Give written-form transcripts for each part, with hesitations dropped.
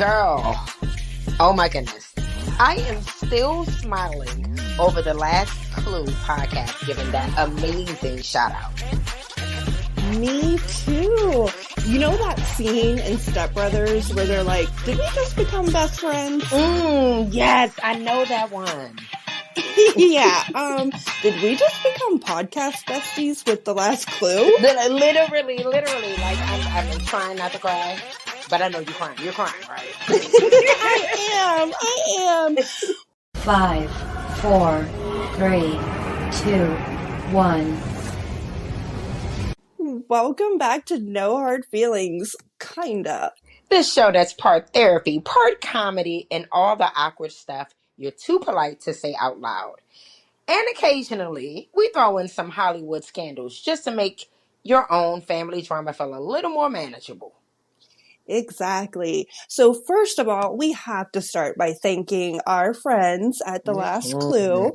Girl, oh my goodness. I am still smiling over the Last Clue podcast, giving that amazing shout out. Me too. You know that scene in Step Brothers where they're like, did we just become best friends? Yes, I know that one. Yeah. Did we just become podcast besties with the Last Clue? Literally. Like, I'm trying not to cry, but I know you're crying. You're crying, right? I am. 5, 4, 3, 2, 1. Welcome back to No Hard Feelings, kinda. This show that's part therapy, part comedy, and all the awkward stuff you're too polite to say out loud. And occasionally, we throw in some Hollywood scandals just to make your own family drama feel a little more manageable. Exactly. So first of all, we have to start by thanking our friends at The Last Clue.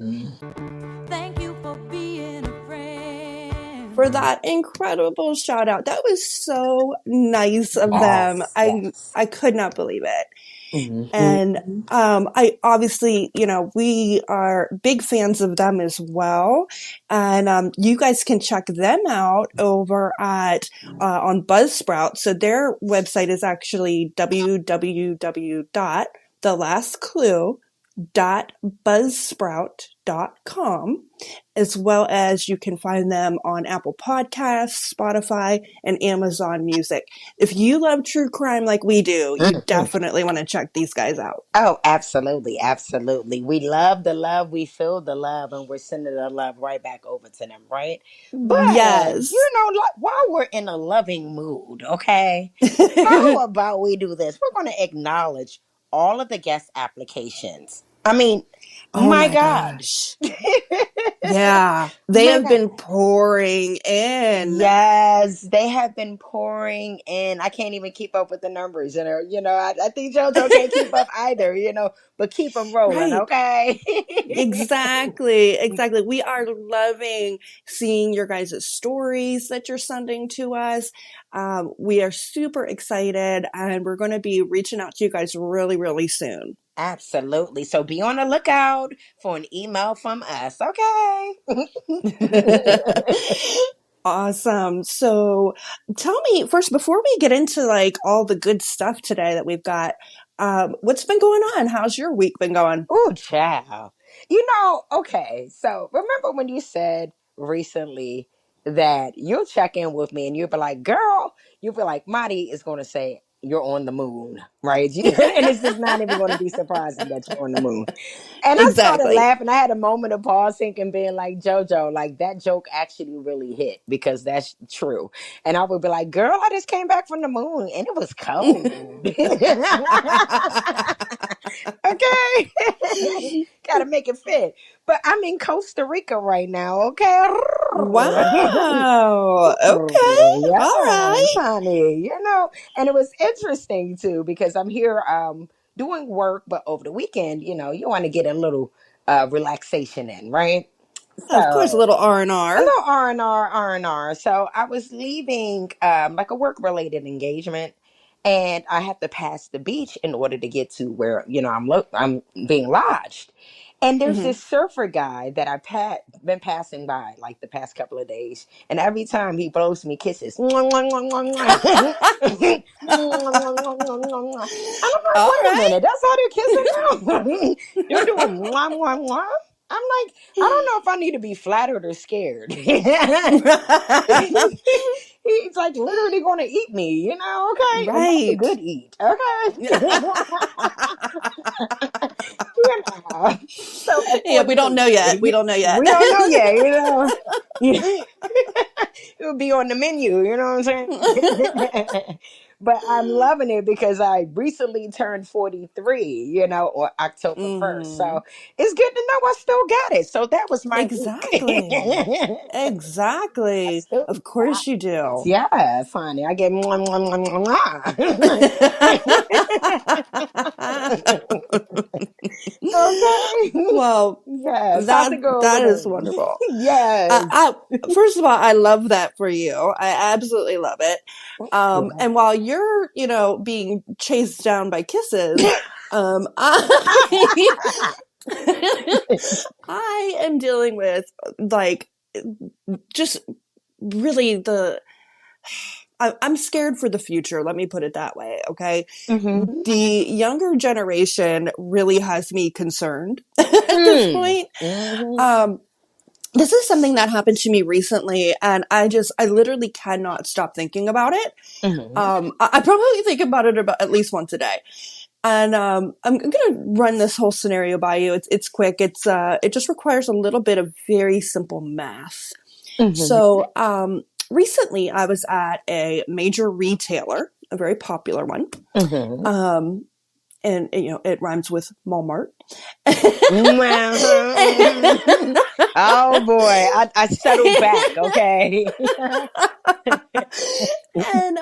Thank you for being a friend. For that incredible shout out. That was so nice of them. Yes. I could not believe it. Mm-hmm. And I obviously, we are big fans of them as well. And you guys can check them out over at on Buzzsprout. So their website is actually www.thelastclue.buzzsprout.com, as well as you can find them on Apple Podcasts, Spotify, and Amazon Music. If you love true crime like we do, you definitely want to check these guys out. Oh, absolutely. We love the love, we feel the love, and we're sending the love right back over to them, right? But, yes. while we're in a loving mood, okay, how about we do this? We're going to acknowledge all of the guest applications. I mean, my gosh. Yeah, they have been pouring in. Yes, they have been pouring in. I can't even keep up with the numbers. I think JoJo can't keep up either, but keep them rolling, Right. okay? Exactly. We are loving seeing your guys' stories that you're sending to us. We are super excited, and we're going to be reaching out to you guys really, really soon. Absolutely. So be on the lookout for an email from us, okay? Awesome. So tell me first, before we get into all the good stuff today that we've got, what's been going on? How's your week been going? Ooh, child. Okay. So remember when you said recently that you'll check in with me and you'll be like, girl, Madi is going to say, you're on the moon, right? And it's just not even going to be surprising that you're on the moon. And I started laughing. I had a moment of pause thinking, being like, JoJo, that joke actually really hit because that's true. And I would be like, girl, I just came back from the moon and it was cold. Okay. Gotta make it fit. But I'm in Costa Rica right now, okay? Wow. Okay. Yeah, all right. honey. And it was interesting too because I'm here doing work, but over the weekend, you want to get a little relaxation in, right? So, of course, a little R&R. A little R&R. So I was leaving a work-related engagement, and I have to pass the beach in order to get to where I'm being lodged. And there's this surfer guy that I've been passing by the past couple of days, and every time he blows me kisses. And I'm like, wait a minute, that's how they're kissing now? You're doing mwah, mwah, mwah? I'm like, I don't know if I need to be flattered or scared. He's literally going to eat me, okay? Right. And that's a good eat, okay? So, yeah, we don't know yet. It would be on the menu, you know what I'm saying? But I'm loving it because I recently turned 43, on October 1st. So it's good to know I still got it. So that was my Exactly. Of course you do. Yeah, funny. I get mwah, mwah, mwah, mwah. Okay. Well, yes, that is wonderful. Yes. First of all, I love that for you. I absolutely love it. And while you're, being chased down by kisses, I am dealing with like just really I'm scared for the future. Let me put it that way. Okay. Mm-hmm. The younger generation really has me concerned at this point. Mm-hmm. This is something that happened to me recently, and I literally cannot stop thinking about it. Mm-hmm. I probably think about it about at least once a day. And I'm going to run this whole scenario by you. It's quick. It just requires a little bit of very simple math. Mm-hmm. So recently I was at a major retailer, a very popular one. Mm-hmm. And it rhymes with Walmart. Oh boy, I settled back. Okay. And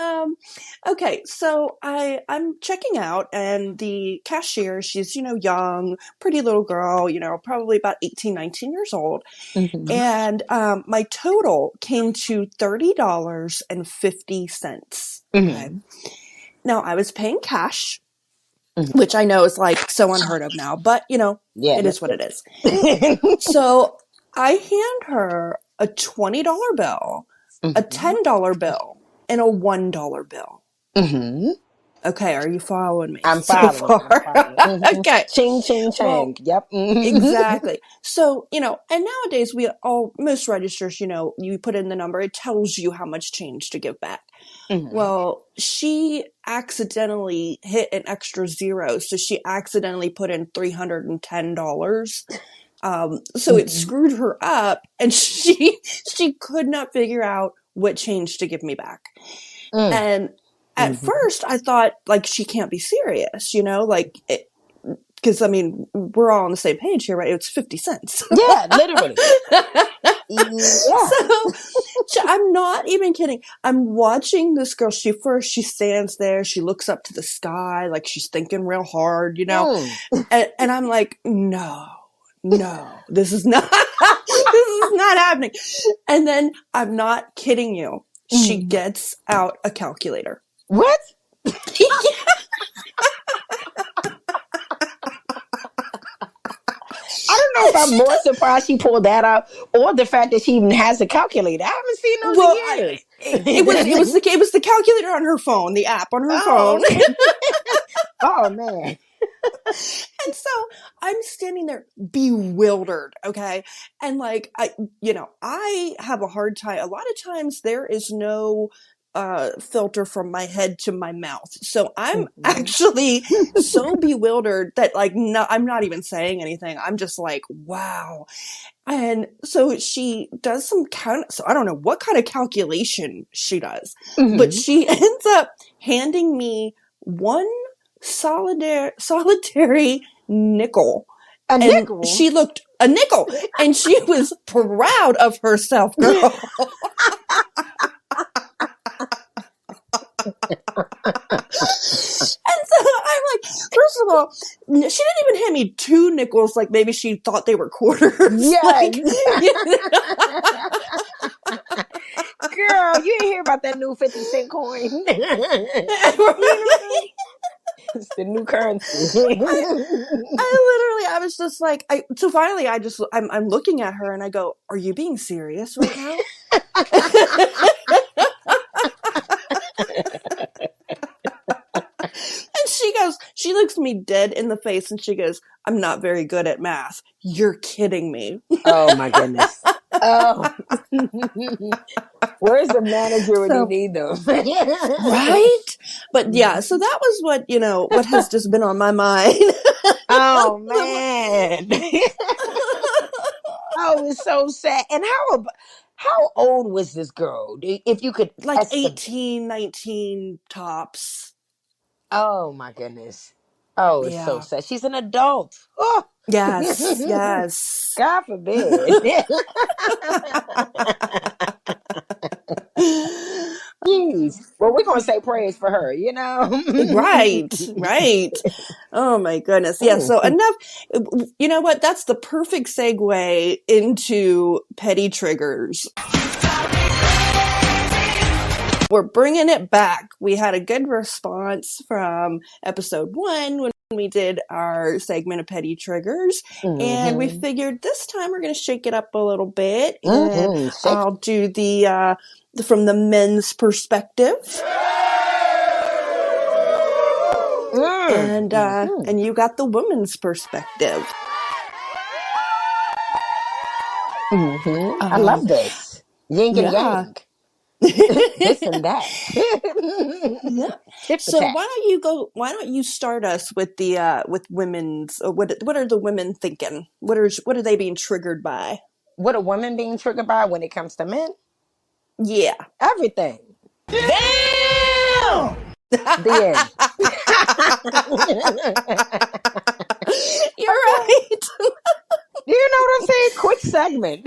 okay, so I'm checking out, and the cashier, she's young, pretty little girl, probably about 18, 19 years old. Mm-hmm. And my total came to $30.50. Okay. Mm-hmm. Now I was paying cash, Mm-hmm. which I know is like so unheard of now, but Yeah, it is what it is. So I hand her a $20 bill, a Mm-hmm. $10 bill, and a $1 bill. Mm-hmm. Okay, are you following me I'm so following. far? I'm following. Mm-hmm. Okay. Ching, ching, Well, chang. Yep. Mm-hmm. exactly. So, and nowadays most registers, you put in the number, it tells you how much change to give back. Mm-hmm. Well, she accidentally hit an extra zero, so she accidentally put in $310. So it screwed her up, and she could not figure out what change to give me back. Mm. And at first I thought, like, she can't be serious, like, because I mean, we're all on the same page here, right? It's 50 cents. Yeah, literally. Yeah. So I'm not even kidding. I'm watching this girl. She stands there. She looks up to the sky, like she's thinking real hard, and I'm like, no, this is not, this is not happening. And then I'm not kidding you. She gets out a calculator. What? I don't know if I'm more surprised she pulled that out, or the fact that she even has a calculator. I haven't seen those in years. It was the calculator on her phone, the app on her phone. Okay. Oh man. And so I'm standing there bewildered, okay? And like, I have a hard time. A lot of times there is no filter from my head to my mouth. So I'm actually so bewildered that like, I'm not even saying anything. I'm just like, wow. And so she does so I don't know what kind of calculation she does, but she ends up handing me one solitary nickel. Nickel? She looked a nickel, and she was proud of herself, girl. And so I'm like, first of all, she didn't even hand me two nickels, like maybe she thought they were quarters. Yeah. Like, Girl, you didn't hear about that new 50-cent coin. It's the new currency. I was just like, so finally I'm looking at her and I go, are you being serious right now? And she looks me dead in the face and she goes, I'm not very good at math. You're kidding me. Oh my goodness. Oh. Where's the manager when you need them? Right? But yeah, so that was what has just been on my mind. Oh man. Oh, it's so sad. And how old was this girl? If you could Like estimate. 18, 19 tops. Oh my goodness. Oh, it's so Yeah. sad. She's an adult. Oh. Yes, yes. God forbid. Jeez. Well, we're going to say praise for her, Right. Oh my goodness. Yeah. So enough. You know what? That's the perfect segue into petty triggers. we're bringing it back. We had a good response from episode 1 when we did our segment of petty triggers, and we figured this time we're going to shake it up a little bit, and I'll do the from the men's perspective, and you got the women's perspective. I love this. Yin and yang. This and that. Yeah. Tit for So tat. why don't you start us with the with women's what are the women thinking? What are they being triggered by? What are women being triggered by when it comes to men? Yeah. Everything. Damn! The end. You're right. You know what I'm saying? Quick segment.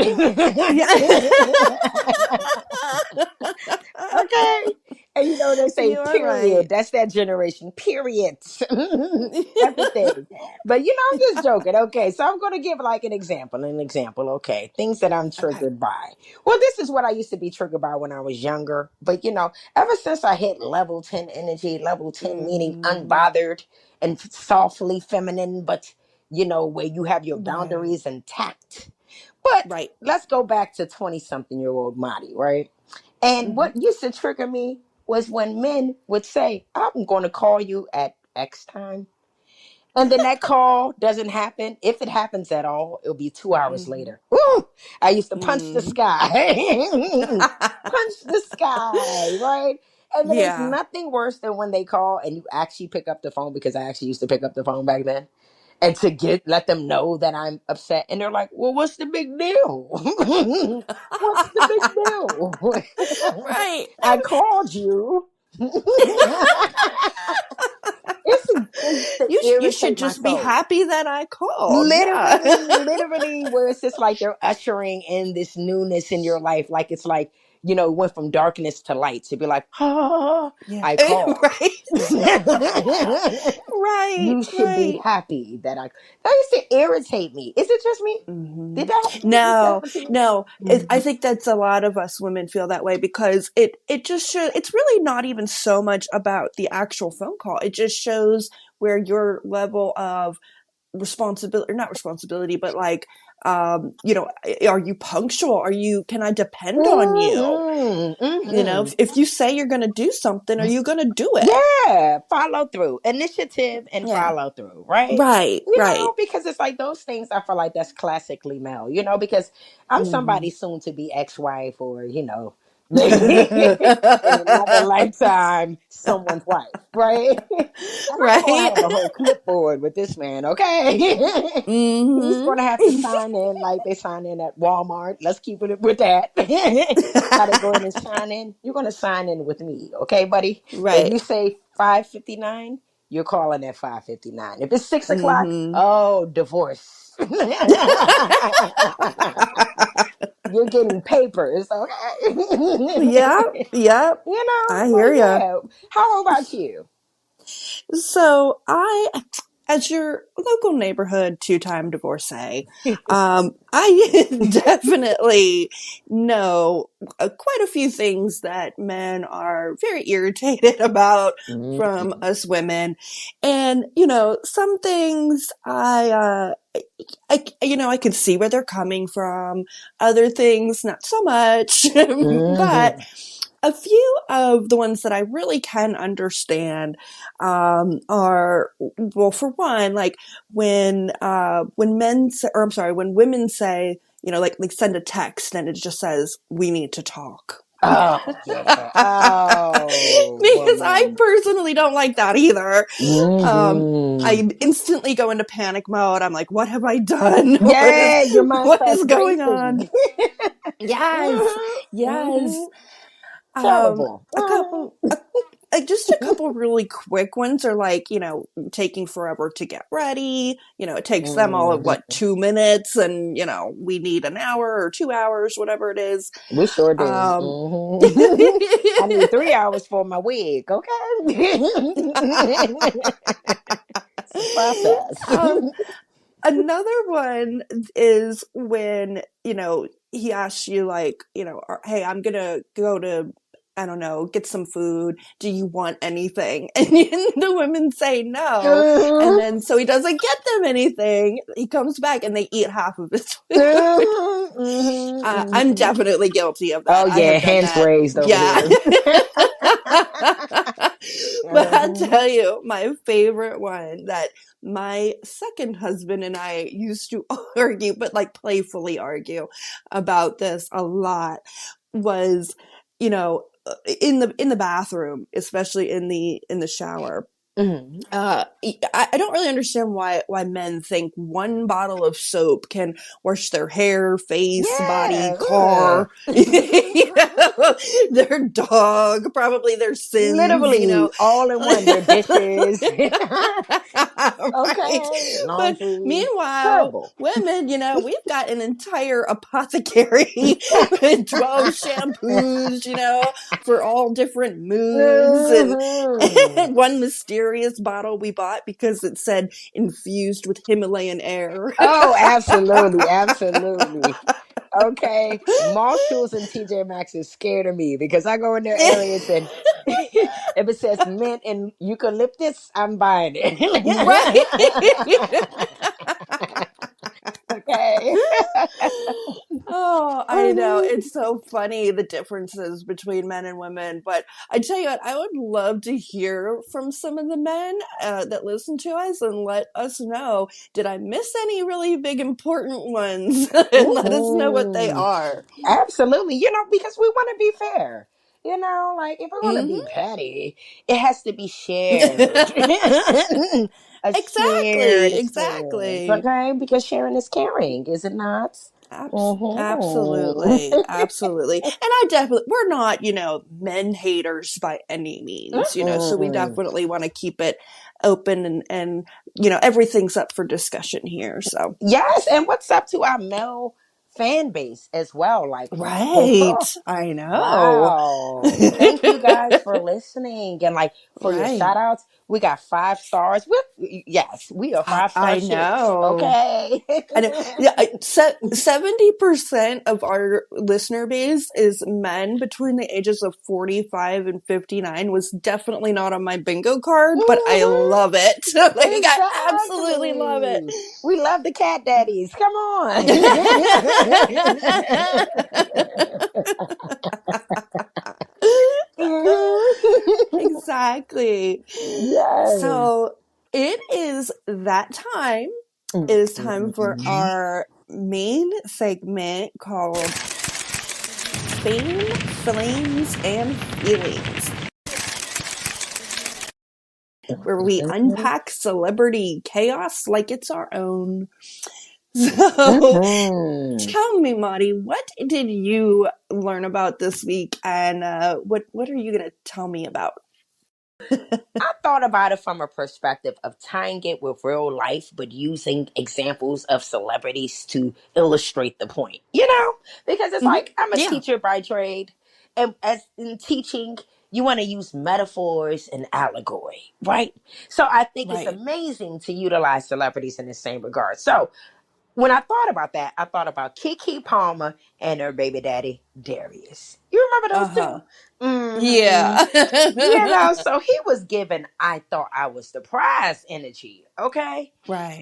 Okay. And you know, they say You are period. right. That's that generation. Periods. Everything. But you know, I'm just joking. Okay. So I'm going to give like an example. Okay. Things that I'm triggered by. Well, this is what I used to be triggered by when I was younger. But you know, ever since I hit level 10 energy, level 10 meaning unbothered and softly feminine, but you know, where you have your boundaries intact. But Right. let's go back to 20-something-year-old Madi, right? And what used to trigger me was when men would say, I'm going to call you at X time. And then that call doesn't happen. If it happens at all, it'll be 2 hours later. Woo! I used to punch the sky. Punch the sky, right? And then there's Yeah. nothing worse than when they call and you actually pick up the phone, because I actually used to pick up the phone back then. And to let them know that I'm upset. And they're like, well, what's the big deal? What's the big deal? Right. I called you. It's to You should irritate my just be soul. happy that I called. Yeah. Literally, where it's just like they're ushering in this newness in your life. Like it's like, you know, went from darkness to light. To be like, oh, Yeah. I called. Right. Right. You should be Right. happy that used to irritate me. Is it just me? Did this No, happen to you? no. I think that's a lot of us women feel that way because it just shows, it's really not even so much about the actual phone call. It just shows where your level of responsibility, or not responsibility, but like, you know, are you punctual? Can I depend on you? You know, if you say you're going to do something, are you going to do it? Yeah, follow through, initiative, and Yeah. follow through, right? Right. You Right. know, because it's like those things. I feel like that's classically male. You know, because I'm somebody soon to be ex-wife, or you know, maybe in another lifetime, someone's wife, right? And I'm gonna Right. have a whole clipboard with this man, okay? He's gonna have to sign in like they sign in at Walmart. Let's keep it with that. How they go in and sign in? You're gonna sign in with me, okay, buddy? If Right. you say 5:59, you're calling at 5:59. If it's 6 o'clock, Mm-hmm. oh, divorce. You're getting papers, okay? Yeah. Yeah. You know, I but hear ya. yeah. How about you? So as your local neighborhood two-time divorcee, I definitely know quite a few things that men are very irritated about from us women. And, you know, some things you know, I can see where they're coming from. Other things, not so much. But a few of the ones that I really can understand are, well, for one, like when men say, or I'm sorry, when women say, you know, like send a text and it just says, "We need to talk." Oh yeah. Oh Because I woman. personally don't like that either. I instantly go into panic mode. I'm like, what have I done? Yeah, your mind What is starts going on? racing. Yes, yes. Terrible. A couple, like just a couple really quick ones are like, you know, taking forever to get ready. You know, it takes them all of 2 minutes, and you know, we need an hour or 2 hours, whatever it is. We sure do. I need 3 hours for my wig, okay? It's a process. Another one is when, you know, he asks you like, you know, hey, I'm gonna go to I don't know, get some food. Do you want anything? And the women say no. And then, so he doesn't get them anything. He comes back and they eat half of his food. I'm definitely guilty of Oh that. I yeah, have done hands that. raised over Yeah. here. But I'll tell you, my favorite one that my second husband and I used to argue, but like playfully argue about this a lot, was, you know, in the bathroom, especially in the shower. Mhm. I don't really understand why men think one bottle of soap can wash their hair, face, body, Yeah. car, you know, their dog, probably their sins, you know. Literally all in one. Their dishes. Right. Okay. But Laundry. meanwhile, Terrible. women, you know, we've got an entire apothecary with 12 shampoos, you know, for all different moods, Mhm. and one mysterious bottle we bought because it said infused with Himalayan air. Oh, absolutely. Absolutely. Okay. Marshalls and TJ Maxx is scared of me because I go in their areas and if it says mint and eucalyptus, I'm buying Right. it. Okay. Oh, I know. It's so funny the differences between men and women. But I tell you what, I would love to hear from some of the men that listen to us and let us know, did I miss any really big important ones? And let us know what they Mm-mm. are. Absolutely. Because we want to be fair. Like if we're going to be Hmm. petty, it has to be shared. A shared Exactly. experience. Exactly. Okay? Because sharing is caring, is it not? Mhm. Absolutely, absolutely. And I definitely, we're not, you know, men haters by any means, you know, so we Mm-mm. definitely want to keep it open and, you know, everything's up for discussion here. So, Yes, and what's up to our male fan base as well? Like, right. I know. wow. Thank you guys for listening and like for your Right. shout outs. We got 5 stars. Yes, we are 5 star I chicks. know. Okay. I know. Yeah, 70% of our listener base is men between the ages of 45 and 59. Was definitely not on my bingo card, but I Mhm. love it. Like, I absolutely love it. Exactly. We love the cat daddies. Come on. Mhm. Exactly. Yes. So it is that time. It is time for Mhm. our main segment called Fame, Flames, and Feelings, where we unpack celebrity chaos like it's our own. So Mhm. tell me, Madi, what did you learn about this week, and what are you going to tell me about? I thought about it from a perspective of tying it with real life, but using examples of celebrities to illustrate the point. Because it's Hmm. like I'm a Yeah, teacher by trade, and as in teaching, you want to use metaphors and allegory, right? So I think it's right. amazing to utilize celebrities in the same regard. So when I thought about that, I thought about Keke Palmer and her baby daddy Darius. You remember Uh those huh. two? Hmm. Yeah. So he was given I thought I was the prize energy, okay?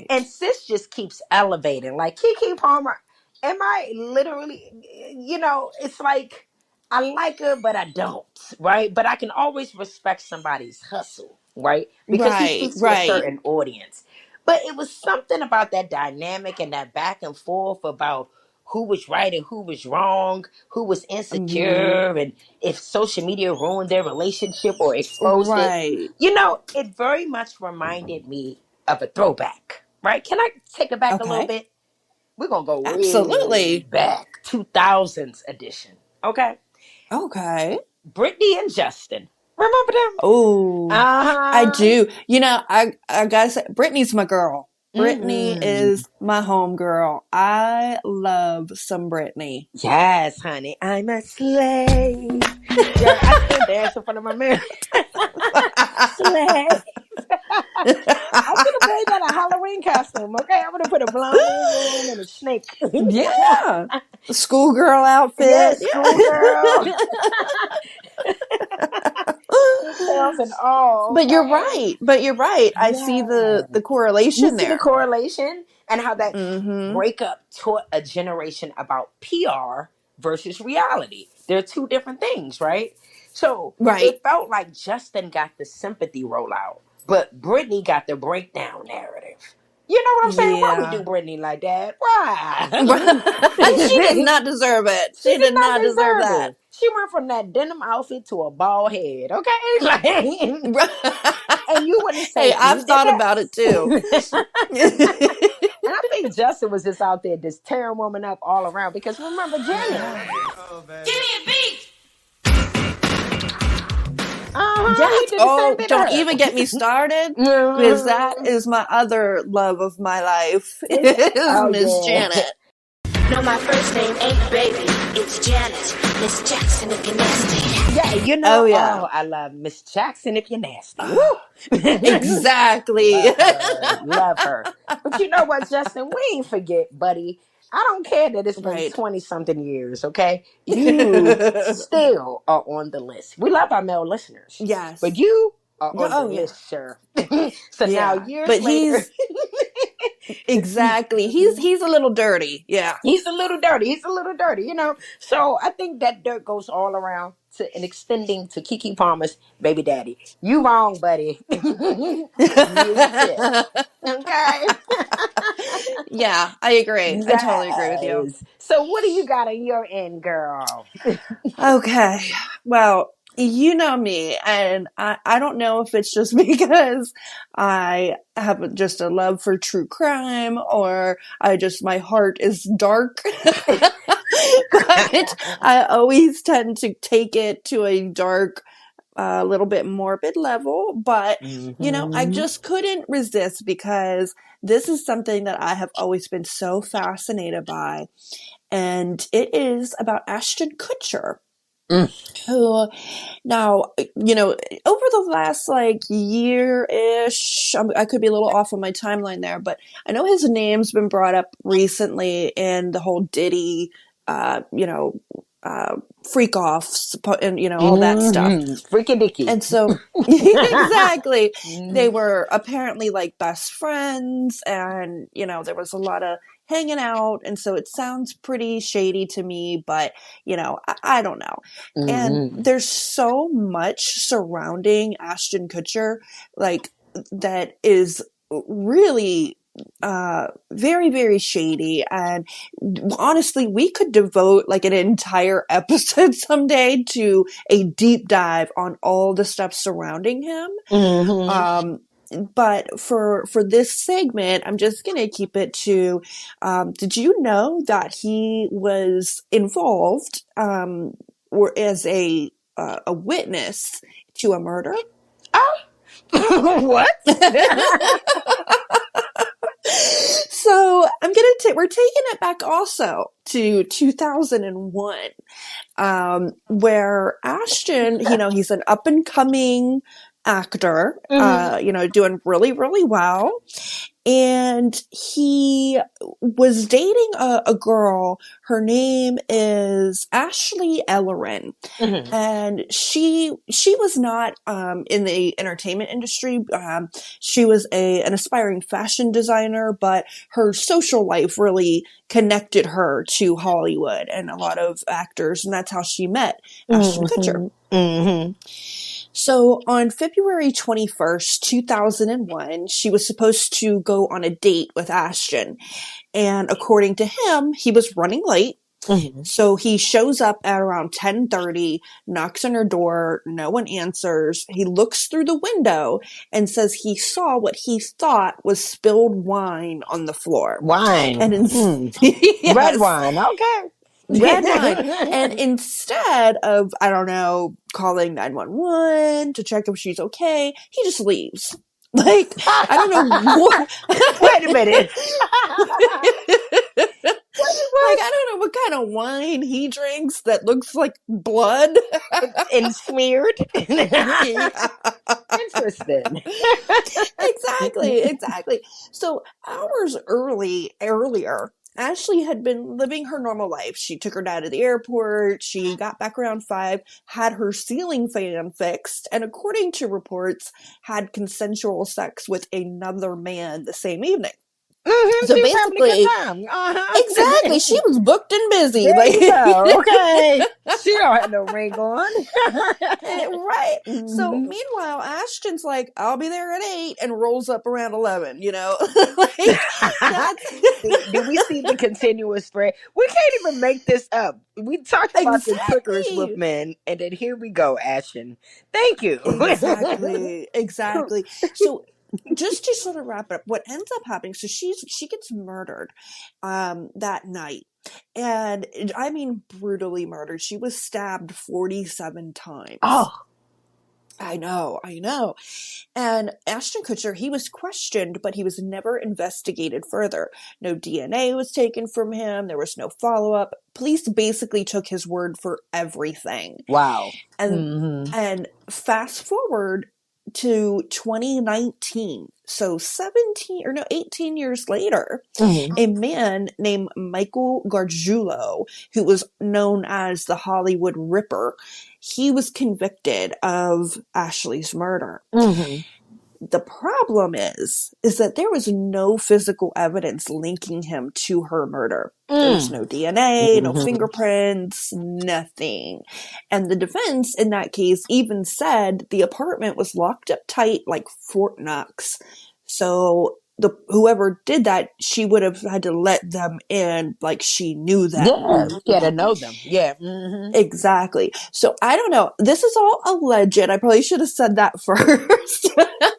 And Right. sis just keeps elevating. Like Keke Palmer, am I literally, it's like I like her, but I don't, right? But I can always respect somebody's hustle, right? Because he Right. speaks to a Right. certain audience. But it was something about that dynamic and that back and forth about who was right and who was wrong, who was Hmm. insecure, and if social media ruined their relationship or exposed it. Right. It very much reminded me of a throwback, right? Can I take it back a little Okay. bit? We're going to go way Absolutely. back, 2000s edition, okay? Okay. Britney and Justin. Remember them? Oh, I Uh-huh. do. You know, I gotta say, Brittany's my girl. Brittany Mm-hmm. is my home girl. I love some Brittany. Yes, honey. I'm a slave. Yeah, I still dance in front of my mirror. Slave. I should have made that a Halloween costume, okay? I'm gonna put a blonde wig on and a snake. Yeah. Schoolgirl outfit. Yes, schoolgirl. emails and all. But you're Okay. right. But you're right. I see Yeah. the You correlation see the there. correlation and how that Mm-hmm. breakup taught a generation about PR versus reality. They're two different things, right? So Right. it felt like Justin got the sympathy rollout, but Britney got the breakdown narrative. You know what I'm saying? Why we do Yeah. Britney like that? Why? She does not deserve it. She She did did not not deserve deserve that. it. She went from that denim outfit to a bald head, okay? Like, and you wouldn't Hey, say I've he did thought about it too. that. And I think Justin was just out there just tearing woman up all around because remember Janet. Give me a beat. Uh-huh. He Yes. did the same Oh, thing to don't her. even get me started, because that Mhm. is my other love of my life, It's, is oh Miss yeah. Janet. No, my first name ain't baby. It's Janet. Miss Jackson if you're nasty. Yeah, you know, Oh yeah. oh, I love Miss Jackson if you're nasty. Woo! Exactly. Love her. Love her. But you know what, Justin? We ain't forget, buddy. I don't care that it's been Right. 20 something years, okay? You still are on the list. We love our male listeners, but Yes. you are on the Oh yeah. list, sir. So now, Yeah. years But later, he's exactly. He's a little dirty. Yeah. he's a little dirty. He's a little dirty, you know? So I think that dirt goes all around to and extending to Keke Palmer's baby daddy. You wrong, buddy. You tip. Okay. Yeah, I agree. I totally agree with you. Yes. So what do you got on your end, girl? Okay. Well, you know me, and I don't know if it's just because I have just a love for true crime, or my heart is dark. But I always tend to take it to a dark, a little bit morbid level, but I Mm-hmm. just couldn't resist, because this is something that I have always been so fascinated by. And it is about Ashton Kutcher, Mm. who now, over the last like year-ish, I could be a little off on my timeline there, but I know his name's been brought up recently in the whole Diddy, uh, you know, freak offs and, all that stuff. Mm-hmm. Freaky dicky. And so, exactly, they Mhm. were apparently like best friends, and, there was a lot of hanging out. And so it sounds pretty shady to me, but, I don't know. And Mhm. there's so much surrounding Ashton Kutcher, like, that is really very, very shady. And honestly, we could devote like an entire episode someday to a deep dive on all the stuff surrounding him. Mhm. But for this segment, I'm just gonna keep it to, did you know that he was involved, or as a witness to a murder? Oh. What? So we're taking it back also to 2001, where Ashton, he's an up and coming actor, Mhm. doing really, really well. And he was dating a girl. Her name is Ashley Ellerin. Mhm. And she was not in the entertainment industry. She was an aspiring fashion designer, but her social life really connected her to Hollywood and a lot of actors, and that's how she met Ashton Kutcher. Mhm. Mhm. So on February 21st, 2001, she was supposed to go on a date with Ashton. And according to him, he was running late. Mhm. So he shows up at around 10:30, knocks on her door, no one answers. He looks through the window and says he saw what he thought was spilled wine on the floor. Wine. And Hmm. Red yes, wine. Okay. red wine. And instead of, I don't know, calling 911 to check if she's okay, he just leaves. Like, I don't know what. Wait a minute. Like, I don't know what kind of wine he drinks that looks like blood. And smeared. Yeah. Interesting. Exactly. So hours earlier, Ashley had been living her normal life. She took her dad to the airport. She got back around 5, had her ceiling fan fixed, and according to reports, had consensual sex with another man the same evening. So She was having a good basically, time. exactly, she was booked and busy. There Like, you go. Okay. She don't have no ring on. right. So Mhm. meanwhile, Ashton's like, I'll be there at 8 and rolls up around 11, like that's Do we see the continuous thread? We can't even make this up. We talked about the triggers with exactly. men, and then here we go, Ashton. Thank you. Exactly. So just to sort of wrap it up, what ends up happening, so she gets murdered that night. And I mean brutally murdered. She was stabbed 47 times. Oh, I know. And Ashton Kutcher, he was questioned, but he was never investigated further. No DNA was taken from him. There was no follow-up. Police basically took his word for everything. wow. And Hmm. and fast forward to 2019, so 18 years later, Hmm. a man named Michael Gargiulo, who was known as the Hollywood Ripper, he was convicted of Ashley's murder. Hmm. The problem is that there was no physical evidence linking him to her murder. There was no DNA, no Hmm. fingerprints, nothing. And the defense in that case even said the apartment was locked up tight like Fort Knox. So whoever did that, she would have had to let them in like she knew them. Yeah, you gotta know them. Yeah. Hmm. Exactly. So I don't know. This is all alleged. I probably should have said that first.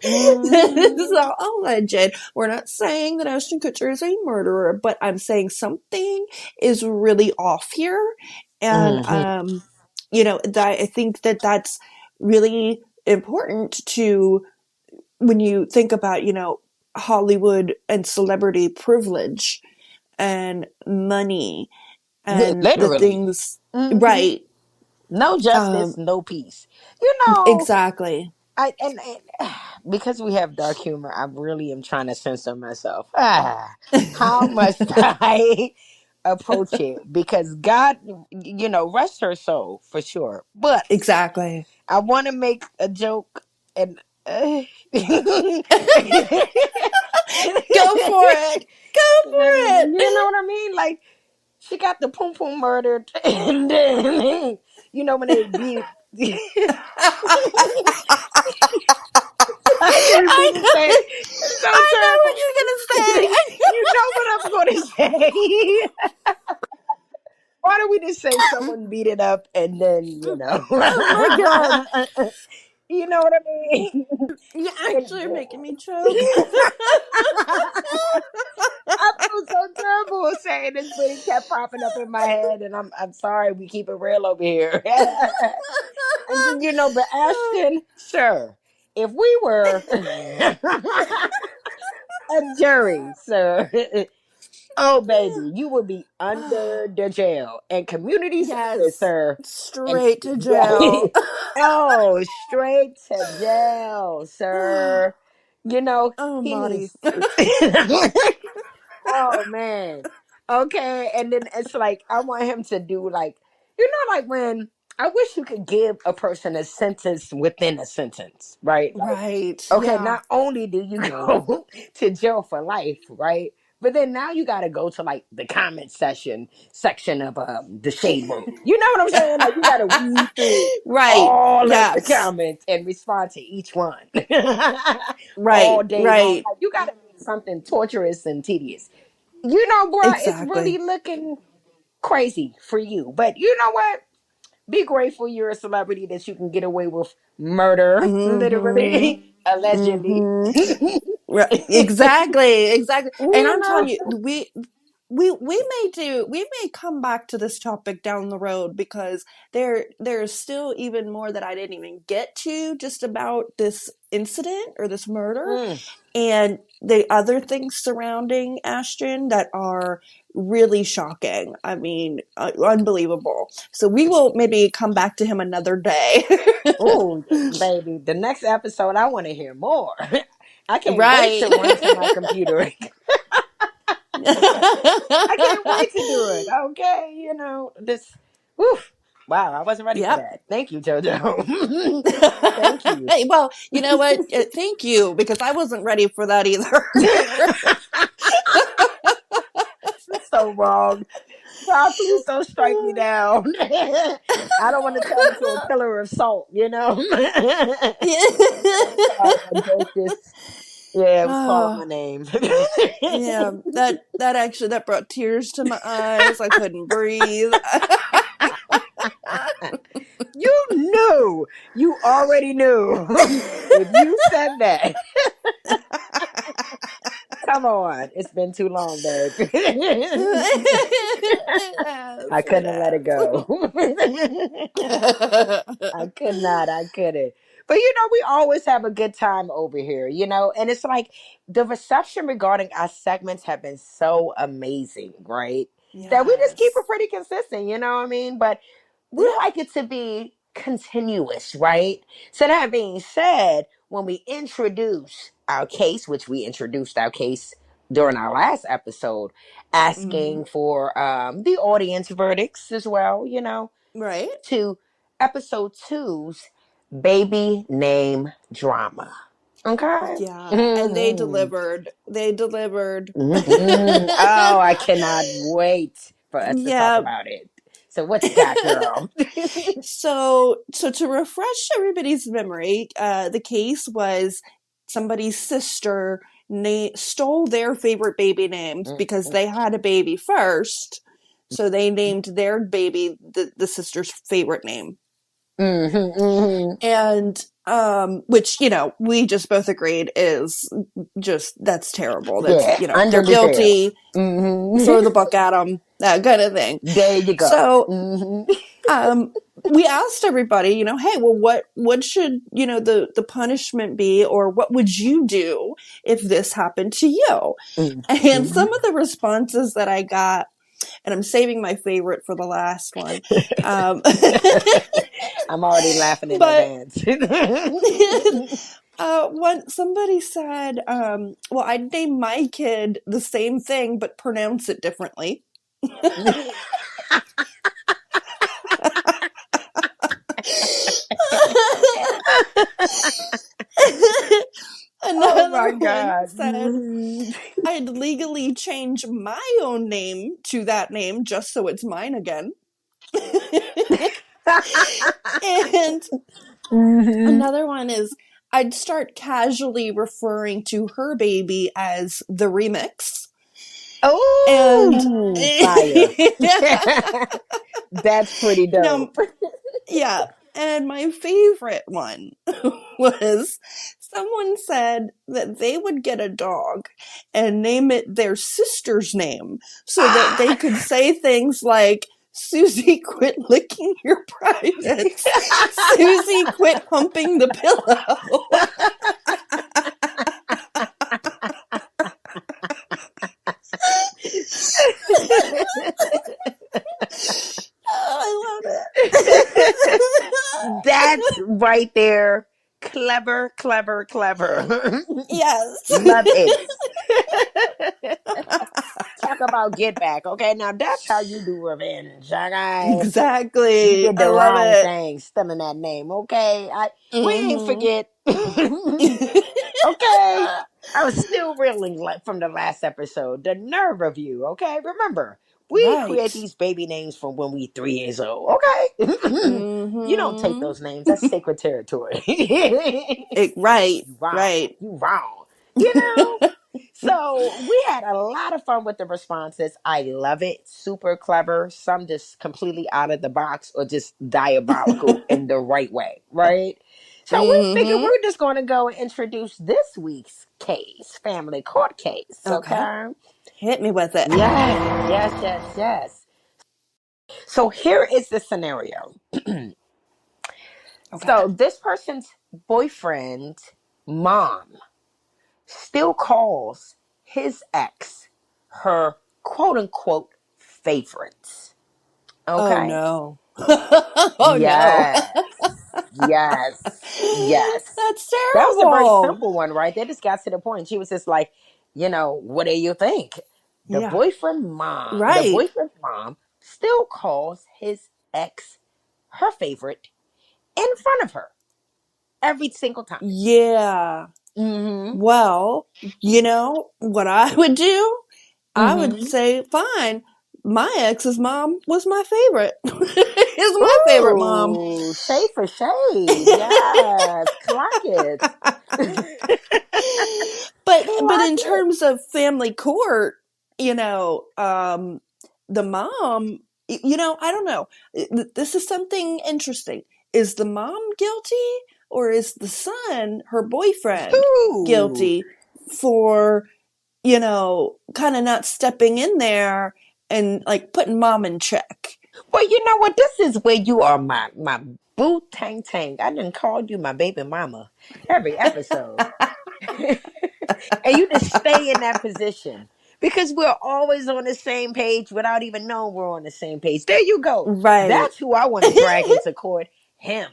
This is Hmm. all alleged. We're not saying that Ashton Kutcher is a murderer, but I'm saying something is really off here. And, Hmm. that I think that that's really important to when you think about, Hollywood and celebrity privilege and money and the Literally. things, Hmm. right? No justice, Um, no peace. You know, exactly. and because we have dark humor, I really am trying to censor myself. How must I approach it? Because God, rest her soul for sure. But Exactly. I want to make a joke, and Go for it. Go for you know it. what I mean? Like she got the poom poom murdered, and then when they beat. I can't I even know. say it. It's so I know what terrible. you're gonna say. You know what I'm going to say. Why don't we just say someone beat it up and then, Oh my god. you know what I mean? You And- actually are making me choke. I feel so terrible saying this, but it kept popping up in my head, and I'm sorry. We keep it real over here. And then, but Ashton, sir, if we were a jury, sir. Oh, baby, you would be under the jail and community service, Yes. sir. And Straight to jail. right, oh, straight to jail, sir. Oh, Madi. He's. Oh man. Okay, and then it's like I want him to do like like when I wish you could give a person a sentence within a sentence, right? Like, Right. okay, Yeah. not only do you go to jail for life, right? But then now you got to go to like the comment section of the shade room. You know what I'm saying? Like you got to weed through Right. all of the Yes. comments and respond to each one all Right. day long. Right. Like you got to make something torturous and tedious. Bro, it's really Exactly. looking crazy for you. But you know what? Be grateful you're a celebrity that you can get away with murder, Mm-hmm. literally, allegedly. Mm-hmm. Right. Exactly. Exactly. And you I'm know? telling you, we may come back to this topic down the road because there's still even more that I didn't even get to just about this incident or this murder Mm. and the other things surrounding Ashton that are really shocking. I mean, unbelievable. So we will maybe come back to him another day. Oh, baby, the next episode, I want to hear more. I can't wait Right. to run to my computer. I can't wait to do it. Okay, this. Woof. Wow, I wasn't ready for Yep. that. Thank you, JoJo. Thank you. Well, you know what? Thank you, because I wasn't ready for that either. This is so wrong. God, please don't strike me down. I don't want to turn into a pillar of salt, Oh God, my joke just it was calling my Oh, name. yeah, that brought tears to my eyes. I couldn't breathe. You knew. You already knew. If you said that. Come on. It's been too long, babe. Yes, I it couldn't let it go. has. I could not. I couldn't. But we always have a good time over here, and it's like the reception regarding our segments have been so amazing, right? That we just keep it Yes. pretty consistent, you know what I mean? But we Yep. like it to be continuous, right? So that being said, when we introduce our case, which we introduced our case during our last episode, Hmm. asking for the audience verdicts as well, Right. to episode two's baby name drama. Okay. Yeah, and they Mhm. delivered. They delivered. Mhm. Oh, I cannot wait for us to talk Yeah. about it. So what you got, girl? So to refresh everybody's memory, the case was somebody's sister stole their favorite baby names because they had a baby first. So they named their baby the sister's favorite name. Mhm, mhm. And which, we just both agreed is just that's terrible. That's, Yeah, they're under the table. guilty, Mhm. throw the book at them, that kind of thing. There you go. So Mhm. um we asked everybody, hey, well, what should, the punishment be, or what would you do if this happened to you? And Mhm. some of the responses that I got, and I'm saving my favorite for the last one, um I'm already laughing in but advance. one somebody said, well, I'd name my kid the same thing but pronounce it differently. Oh Another my one God. said, I'd legally change my own name to that name just so it's mine again. And Mhm. another one is, I'd start casually referring to her baby as the remix. And Oh, fire. That's pretty now, dope. yeah. And my favorite one was, someone said that they would get a dog and name it their sister's name so that they Ah! could say things like, Susie, quit licking your privates. Susie, quit humping the pillow. Oh, I love it. That's right there. Clever, clever, clever. Yes. Love it. Talk about get back. Okay, now that's how you do revenge. Okay, you Exactly. did I the love wrong it. thing, stealing that name. Okay, we ain't Hmm. forget. Okay, I was still reeling like from the last episode. The nerve of you. Okay, remember we create Right. these baby names from when we 3 years old. Okay, you don't take Hmm. those names. That's sacred territory. Right. You wrong. Right. You wrong. You know. So we had a lot of fun with the responses. I love it. Super clever. Some just completely out of the box or just diabolical in the right way, right? So we figured Hmm. we're just going to go and introduce this week's case, family court case, Okay. okay? Hit me with it. Yes, yes, yes, yes. So here is the scenario. Okay. So this person's boyfriend, mom, still calls his ex her quote unquote favorites. Oh Okay? no. Oh no. Yes. Yes. Yes. That's That was a very terrible. simple one, right? They just got to the point. She was just like, what do you think? Yeah. the Right. boyfriend's mom still calls his ex her favorite in front of her every single time. Yeah. Mm-hmm. Well, you know what I would do? I would Mm-hmm. say, fine. My ex's mom was my favorite. Is my favorite mom. Ooh, shade for shade. Yes, clock it. But Clock in it. terms of family court, you know, the mom, I don't know. This is something interesting. Is the mom guilty, or is the son, her boyfriend, Ooh. guilty for, kind of not stepping in there and like putting mom in check? Well, you know what? This is where you are my boo tang tang. I done called you my baby mama every episode. And you just stay in that position because we're always on the same page without even knowing we're on the same page. There you go. Right. That's who I want to drag into court. Him.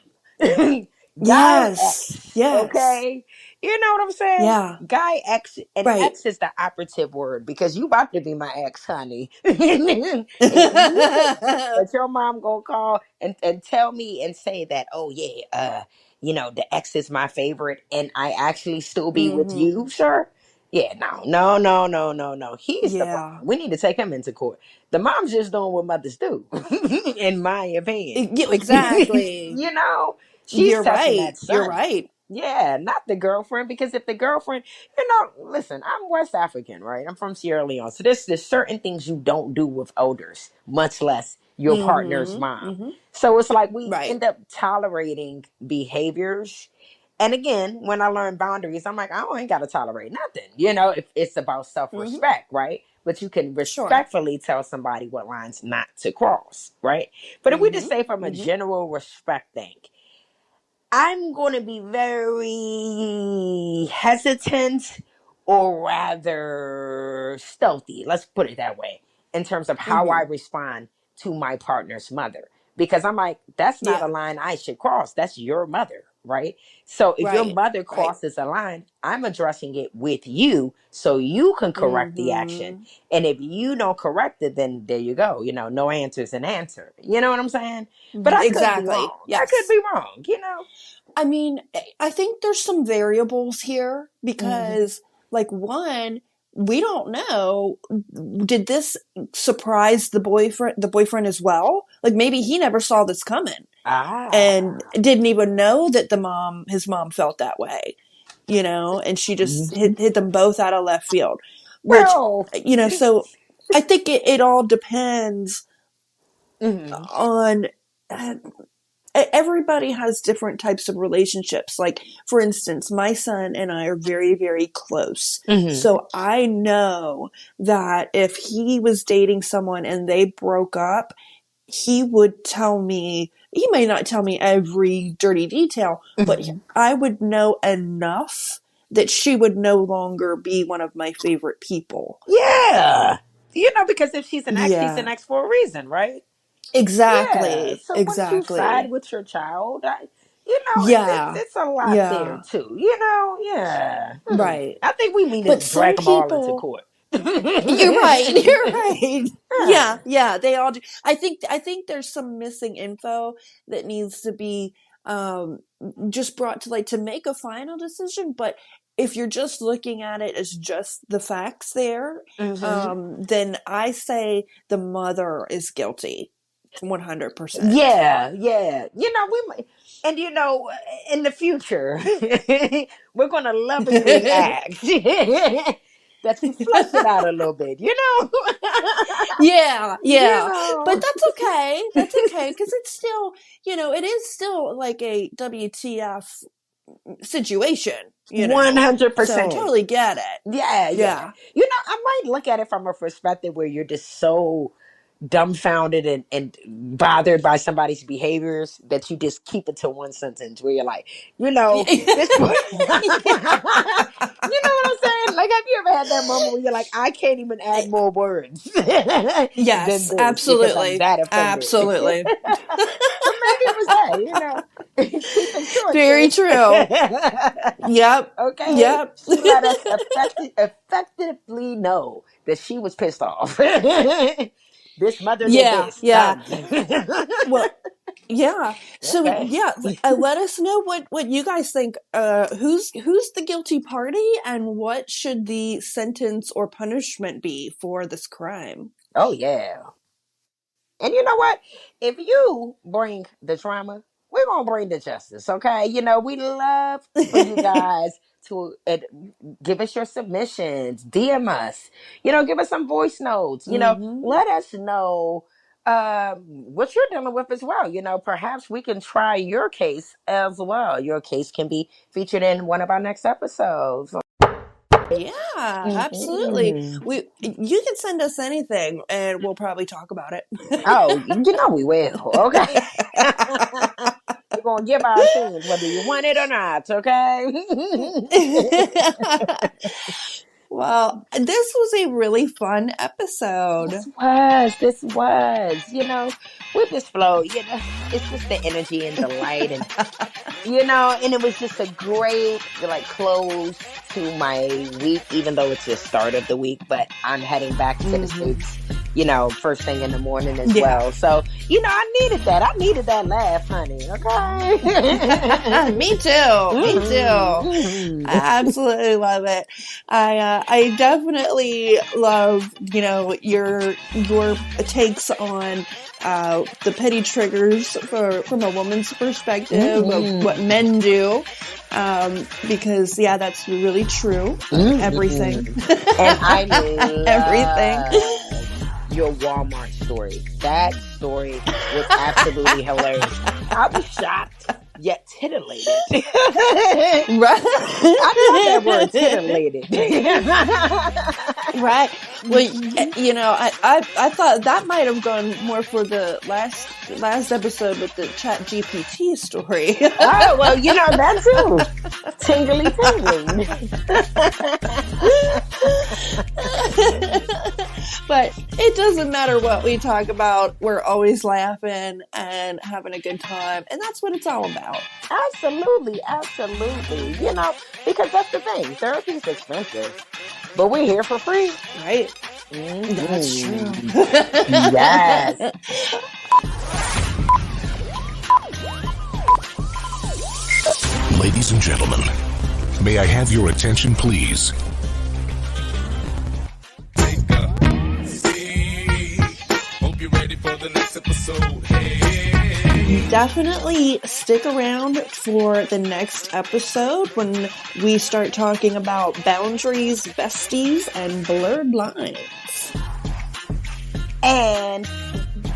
Guy Yes. X. Yes. Okay. You know what I'm saying? Yeah. Guy X. And Right. X is the operative word because you about to be my ex, honey. And you think that your mom gonna call and tell me and say that, oh yeah, the ex is my favorite and I actually still be with hmm you, sir? Yeah, no, no, no, no, no, no. He's the problem. Yeah. We need to take him into court. The mom's just doing what mothers do, in my opinion. Exactly. She's You're testing right. that You're son. right. Yeah, not the girlfriend. Because if the girlfriend, listen, I'm West African, right? I'm from Sierra Leone. So there's certain things you don't do with elders, much less your partner's hmm mom. hmm So it's like we Right. end up tolerating behaviors. And again, when I learn boundaries, I'm like, I ain't got to tolerate nothing. If it's about self hmm respect, right? But you can Sure. respectfully tell somebody what lines not to cross, right? But if we just hmm say from a hmm general respect thing, I'm going to be very hesitant or rather stealthy, let's put it that way, in terms of how I hmm respond to my partner's mother. Because I'm like, that's not a Yeah. line I should cross. That's your mother, right? So if your Right. mother Right. crosses a line, I'm addressing it with you so you can correct the action. hmm And if you don't correct it, then there you go. No answer is an answer. You know what I'm saying? But I could be Exactly. wrong. I could Yes. be wrong. I mean, I think there's some variables here Hmm. because, like, one, we don't know. Did this surprise the boyfriend as well? Like, maybe he never saw this coming and Ah. didn't even know that his mom felt that way, and she just Mhm. hit them both out of left field, which, Well, so I think it all depends mhm, on uh, everybody has different types of relationships. Like, for instance, my son and I are very, very close. mhm, So I know that if he was dating someone and they broke up, he would tell me, he may not tell me every dirty detail, but mhm. I would know enough that she would no longer be one of my favorite people. Yeah. Because if she's an Yeah, ex for a reason, right? Yeah. exactly. So once you side Exactly. with your child, Yeah. it's a lot there Yeah. too. Yeah. Right. I think we need to But drag some them all into people, court. you're right. You're right. Yeah. Yeah, yeah, they all do. I think there's some missing info that needs to be um just brought to light to make a final decision, but if you're just looking at it as just the facts there, Hmm. then I say the mother is guilty 100%. Yeah, yeah. We might, and in the future, we're gonna lovingly ask that you flush it out a little bit. Yeah, You yeah. But know, that's okay. That's okay because it's still, it is still like a WTF situation, 100%. So I totally get it. Yeah, yeah. Yeah. I might look at it from a perspective where you're just so dumbfounded and bothered by somebody's behaviors that you just keep it to one sentence where you're like, this. You know what I'm Like, have you ever had that moment where you're like, I can't even add more words than Yes, this because I'm absolutely. that offended? So maybe Absolutely. it was that, keep it short, Very sis. true. Yep. Okay, Yep. she let us effectively know that she was pissed off. This mother did Yeah. this. Yeah. Done. Well, yeah. So Okay. yeah, let us know what you guys think. Who's the guilty party, and what should the sentence or punishment be for this crime? Oh yeah. And you know what? If you bring the trauma, we're gonna bring the justice. Okay. We love for you guys to give us your submissions, DM us. Give us some voice notes. Mm-hmm. Let us know what you're dealing with as well. Perhaps we can try your case as well. Your case can be featured in one of our next episodes. Yeah, absolutely. Mhm. You can send us anything, and we'll probably talk about it. Oh, we will. Okay. We're gonna give our opinions whether you want it or not, okay? Well, this was a really fun episode. This was, with this flow, it's just the energy and the light and it was just a great close to my week, even though it's the start of the week, but I'm heading back to the Mm-hmm. States, first thing in the morning as Yeah. well. So, I needed that. I needed that laugh, honey. Okay. Me too. Me too. Mhm. I absolutely love it. I definitely love, your takes on the petty triggers from a woman's perspective of what men do. Because that's really true. Everything. And I love Everything. your Walmart story. That story was absolutely hilarious. I was shocked yet titillated. Right. I love that word, titillated. Right. Well, I thought that might have gone more for the last episode with the Chat GPT story. Oh, well, that too. Tingly tingling. But it doesn't matter what we talk about. We're always laughing and having a good time. And that's what it's all about. Absolutely, absolutely. Because that's the thing. Therapy is expensive, but we're here for free. Right? Mhm. That's true. Yes. Ladies and gentlemen, may I have your attention, please? Wake up. Hey, hope you're ready for the next episode. Hey. Definitely stick around for the next episode when we start talking about boundaries, besties, and blurred lines. And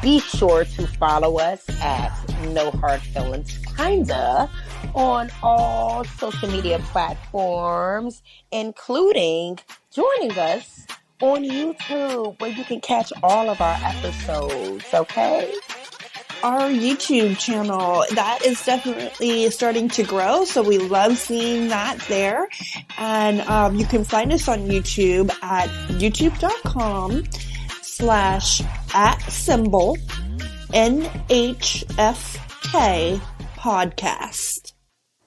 be sure to follow us at No Hard Feelings Kinda on all social media platforms, including joining us on YouTube, where you can catch all of our episodes, okay? Our YouTube channel, that is definitely starting to grow, so we love seeing that there. And you can find us on YouTube at youtube.com/@NHFK podcast.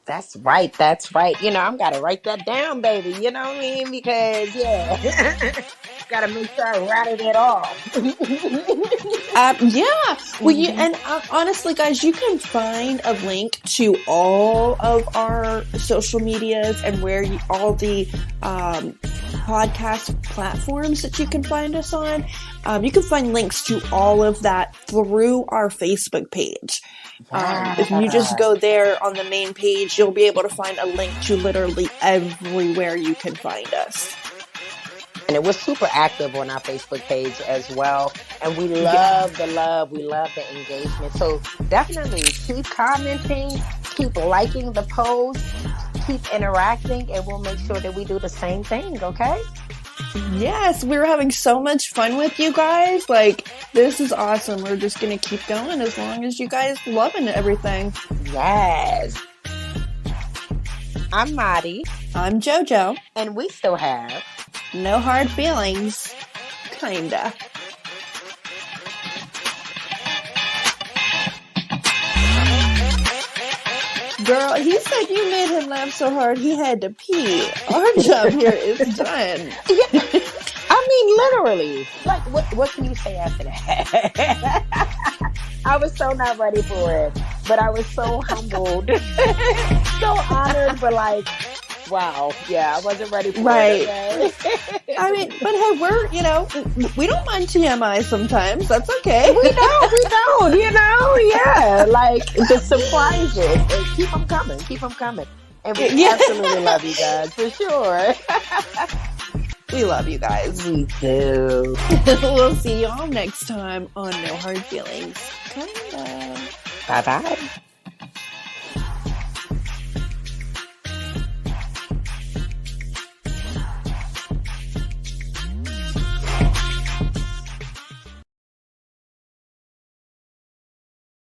That's right. I'm gotta write that down, baby. You know what I mean? Because gotta make sure I rattled it off. Yeah. Well, and honestly, guys, you can find a link to all of our social medias and where all the podcast platforms that you can find us on. You can find links to all of that through our Facebook page. If you just go there on the main page, you'll be able to find a link to literally everywhere you can find us. And it was super active on our Facebook page as well. And we love the love. We love the engagement. So definitely keep commenting, keep liking the post, keep interacting, and we'll make sure that we do the same thing, okay? Yes, we're having so much fun with you guys. This is awesome. We're just going to keep going as long as you guys loving everything. Yes. I'm Madi, I'm JoJo. and we still have. No hard feelings. Kinda. Girl, he said you made him laugh so hard he had to pee. Our job here is done. I mean, literally. Like, what can you say after that? I was so not ready for it, but I was so humbled, so honored, but like, wow, yeah, I wasn't ready for Right. it. Okay? I mean, but hey, we don't mind TMI sometimes. That's okay. We don't, yeah. Like, the surprises, and keep them coming. And we absolutely love you guys, for sure. We love you guys. We do. We'll see y'all next time on No Hard Feelings. Kinda. Bye-bye.